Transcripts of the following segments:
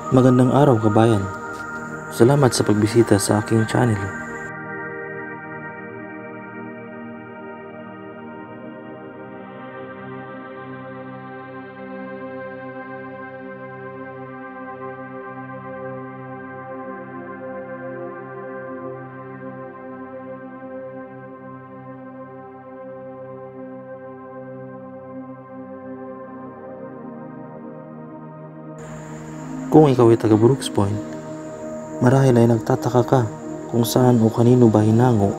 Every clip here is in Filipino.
Magandang araw kabayan. Salamat sa pagbisita sa aking channel. Kung ikaw ay taga Brooks Point, marahil ay nagtataka ka kung saan o kanino ba hinango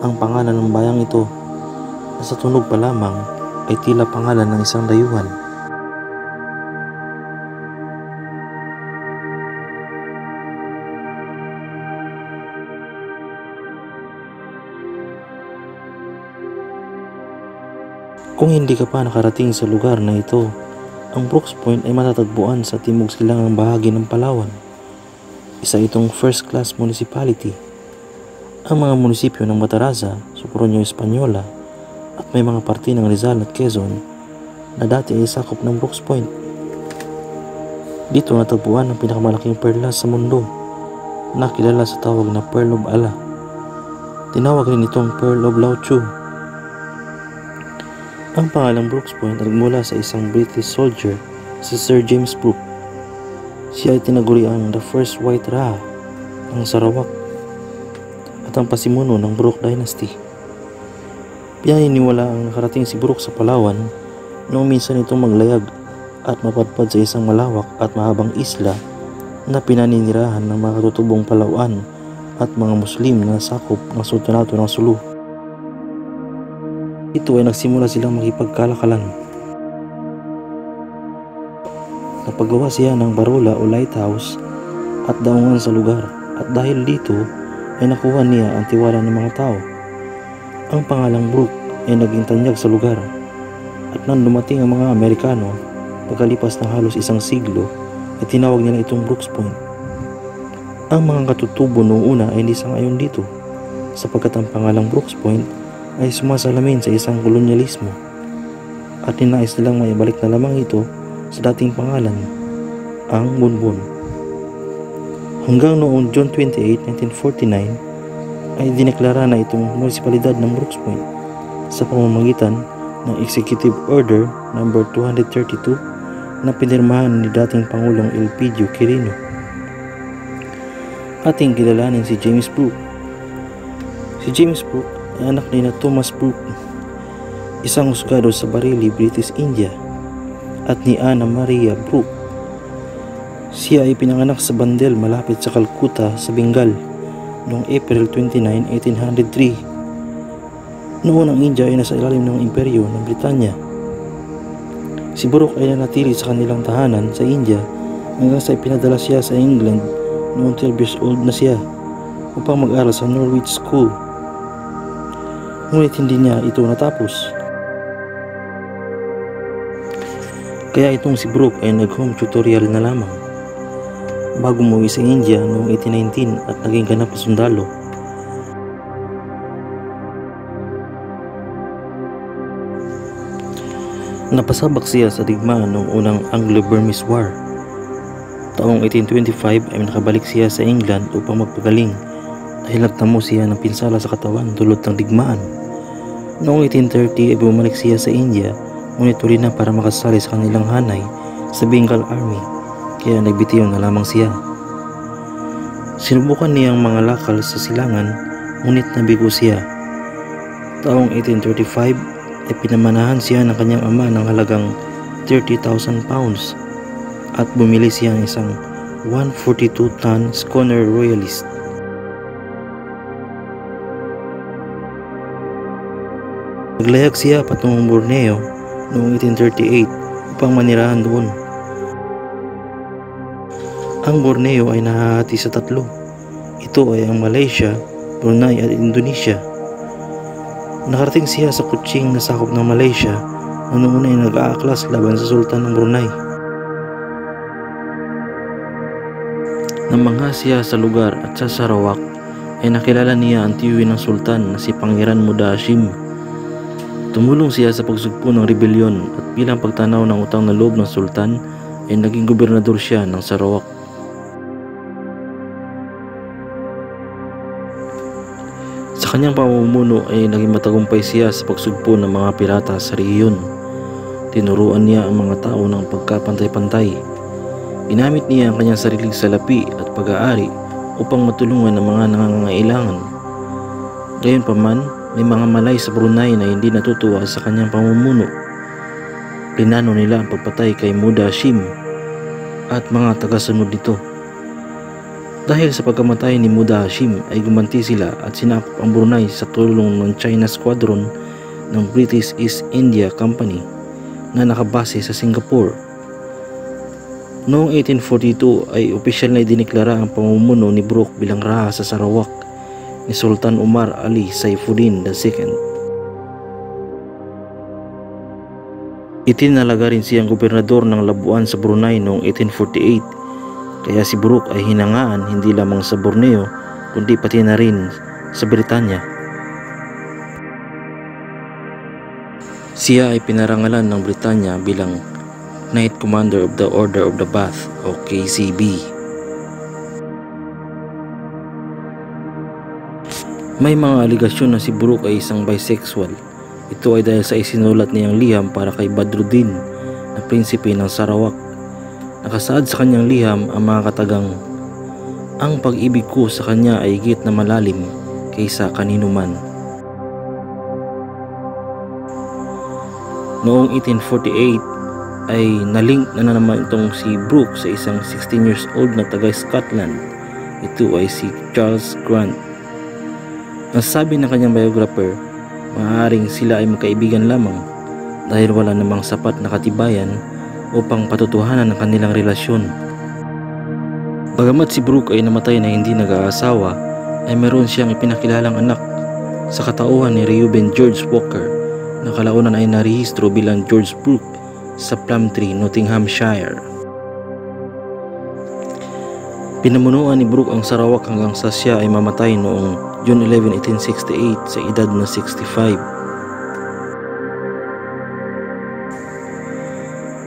ang pangalan ng bayang ito na sa tunog pa lamang ay tila pangalan ng isang dayuhan. Kung hindi ka pa nakarating sa lugar na ito, ang Brooks Point ay matatagpuan sa timog silangang bahagi ng Palawan. Isa itong first-class municipality. Ang mga munisipyo ng Bataraza, Socorro Española at may mga parte ng Rizal at Quezon na dati ay sakop ng Brooks Point. Dito natagpuan ang pinakamalaking perlas sa mundo na kilala sa tawag na Pearl of Allah. Tinawag rin itong Pearl of Lao Tzu. Ang pangalang Brooks Point ay mula sa isang British soldier, si Sir James Brooke. Siya ay tinaguri ang the first white Ra ng Sarawak at ang pasimuno ng Brooke Dynasty. Pinaniniwala ang nakarating si Brooke sa Palawan noong minsan itong maglayag at mapadpad sa isang malawak at mahabang isla na pinaninirahan ng mga katutubong Palauan at mga Muslim na sakop ng Sultanato ng Sulu. Ito ay nagsimula silang makipagkalakalan. Napagawa siya ng barola o lighthouse at daungan sa lugar at dahil dito ay nakuha niya ang tiwala ng mga tao. Ang pangalang Brooke ay naging tanyag sa lugar at nang dumating ang mga Amerikano pagkalipas ng halos isang siglo ay tinawag nila itong Brooks Point. Ang mga katutubo noong una ay hindi sang-ayon dito sapagkat ang pangalang Brooks Point ay sumasalamin sa isang kolonyalismo at ninais nilang maibalik na lamang ito sa dating pangalan, ang Bunbun. Hanggang noong June 28, 1949 ay dineklara na itong munisipalidad ng Brooks Point sa pamamagitan ng Executive Order No. 232 na pinirmahan ni dating Pangulong Elpidio Quirino. Ating kilalanin si James Brooke. Si James Brooke ay anak ni Thomas Brooke, isang husgado sa Bareilly, British India, at ni Anna Maria Brooke. Siya ay pinanganak sa Bandel malapit sa Calcutta sa Bengal noong April 29, 1803. Noon ang India ay nasa ilalim ng imperyo ng Britanya. Si Brooke ay nanatili sa kanilang tahanan sa India hanggang sa ipinadala siya sa England noong 12 years old na siya upang mag-aral sa Norwich School. Ngunit hindi niya ito natapos. Kaya itong si Brooke ay nag-home tutorial na lamang bago umuwi sa India noong 1819 at naging ganap na sundalo. Napasabak siya sa digmaan noong unang Anglo-Burmese War. Taong 1825 ay nakabalik siya sa England upang magpagaling dahil nagtamo siya ng pinsala sa katawan dulot ng digmaan. Noong 1830 ay bumalik siya sa India, ngunit uli na para makasali sa kanilang hanay sa Bengal Army, kaya nagbitiw na lamang siya. Sinubukan niyang mga lakal sa silangan, ngunit nabigo siya. Taong 1835 ay pinamanahan siya ng kanyang ama ng halagang 30,000 pounds at bumili siya ng isang 142-ton schooner Royalist. Naglayag siya patungong Borneo noong 1838 upang manirahan doon. Ang Borneo ay nahahati sa tatlo. Ito ay ang Malaysia, Brunei at Indonesia. Nakarating siya sa Kuching na sakop ng Malaysia na noong una ay nag-aaklas laban sa Sultan ng Brunei. Namangha siya sa lugar at sa Sarawak ay nakilala niya ang tiyuhin ng sultan na si Pangeran Muda Hashim. Tumulong siya sa pagsugpo ng rebelyon at bilang pagtanaw ng utang na loob ng sultan ay naging gobernador siya ng Sarawak. Sa kanyang pamumuno ay naging matagumpay siya sa pagsugpo ng mga pirata sa rehiyon. Tinuruan niya ang mga tao ng pagkapantay-pantay. Ginamit niya ang kanyang sariling salapi at pag-aari upang matulungan ang mga nangangailangan. Gayunpaman, may mga Malay sa Brunei na hindi natutuwa sa kanyang pamumuno. Plinano nila ang pagpatay kay Muda Hashim at mga tagasunod nito. Dahil sa pagkamatay ni Muda Hashim ay gumanti sila at sinakop ang Brunei sa tulong ng China Squadron ng British East India Company na nakabase sa Singapore. Noong 1842 ay opisyal na idineklara ang pamumuno ni Brooke bilang raha sa Sarawak ni Sultan Omar Ali Saifuddin II. Itinalaga rin siyang gobernador ng Labuan sa Brunei noong 1848, kaya si Brooke ay hinangaan hindi lamang sa Borneo kundi pati na rin sa Britanya. Siya ay pinarangalan ng Britanya bilang Knight Commander of the Order of the Bath o KCB. May mga aligasyon na si Brooke ay isang bisexual. Ito ay dahil sa isinulat niyang liham para kay Badruddin na prinsipe ng Sarawak. Nakasaad sa kanyang liham ang mga katagang, "Ang pag-ibig ko sa kanya ay higit na malalim kaysa kanino man." Noong 1848 ay nalink na naman itong si Brooke sa isang 16 years old na taga Scotland. Ito ay si Charles Grant. Ang sabi ng kanyang biographer, maaaring sila ay magkaibigan lamang dahil wala namang sapat na katibayan upang patutuhanan ang kanilang relasyon. Bagamat si Brooke ay namatay na hindi nag-aasawa, ay meron siyang ipinakilalang anak sa katauhan ni Reuben George Walker na kalaunan ay narehistro bilang George Brooke sa Plumtree, Nottinghamshire. Pinamunuan ni Brooke ang Sarawak hanggang sa siya ay mamatay noong June 11, 1868 sa edad na 65.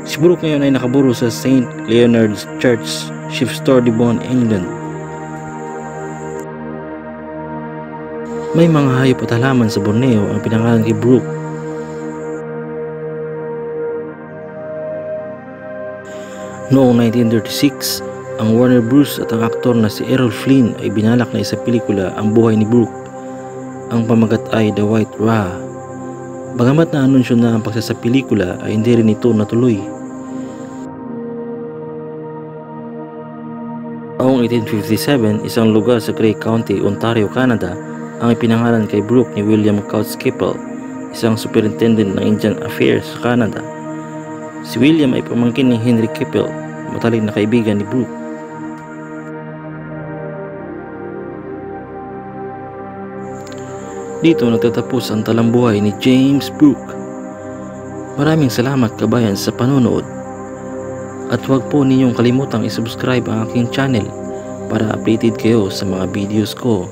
Si Brooke ngayon ay nakaburo sa St. Leonard's Church, Shipstordebone, England. May mga hayop at halaman sa Borneo ang pinangalan kay Brooke. Noong 1936, ang Warner Bros. At ang aktor na si Errol Flynn ay binalak na isa pelikula ang buhay ni Brooke. Ang pamagat ay The White Ra. Bagamat na-anunsyo na ang pagsasapelikula ay hindi rin ito natuloy. Noong 1857, isang lugar sa Grey County, Ontario, Canada ang ipinangalan kay Brooke ni William Couch Keppel, isang superintendent ng Indian Affairs sa Canada. Si William ay pamangkin ni Henry Keppel, matalik na kaibigan ni Brooke. Dito nagtatapos ang talambuhay ni James Brooke. Maraming salamat kabayan sa panonood. At huwag po ninyong kalimutang isubscribe ang aking channel para updated kayo sa mga videos ko.